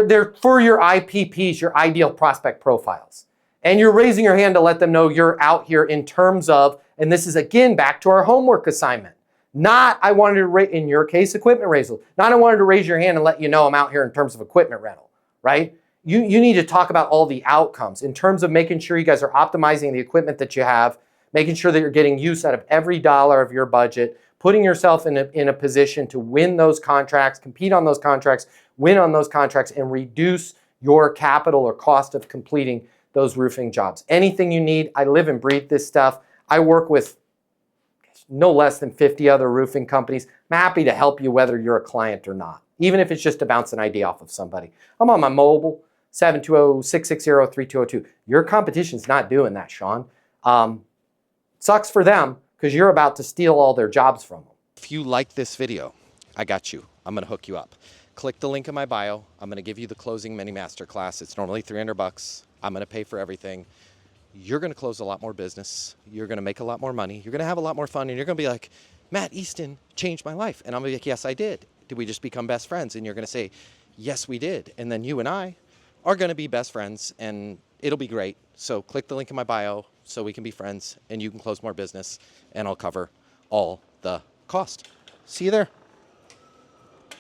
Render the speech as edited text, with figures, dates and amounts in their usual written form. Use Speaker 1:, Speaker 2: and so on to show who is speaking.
Speaker 1: They're for your IPPs, your ideal prospect profiles. And you're raising your hand to let them know you're out here in terms of, and this is again back to our homework assignment. Not I wanted to, in your case, equipment rental. Not I wanted to raise your hand and let you know I'm out here in terms of equipment rental, right? You need to talk about all the outcomes in terms of making sure you guys are optimizing the equipment that you have, making sure that you're getting use out of every dollar of your budget, putting yourself in a position to win those contracts, compete on those contracts, win on those contracts, and reduce your capital or cost of completing those roofing jobs. Anything you need, I live and breathe this stuff. I work with no less than 50 other roofing companies. I'm happy to help you whether you're a client or not, even if it's just to bounce an idea off of somebody. I'm on my mobile, 720-660-3202. Your competition's not doing that, Sean. Sucks for them because you're about to steal all their jobs from them.
Speaker 2: If you like this video, I got you. I'm going to hook you up. Click the link in my bio. I'm going to give you the closing mini masterclass. It's normally $300. I'm going to pay for everything. You're going to close a lot more business. You're going to make a lot more money. You're going to have a lot more fun. And you're going to be like, Matt Easton changed my life. And I'm going to be like, yes, I did. Did we just become best friends? And you're going to say, yes, we did. And then you and I are going to be best friends and it'll be great. So click the link in my bio so we can be friends and you can close more business and I'll cover all the cost. See you there.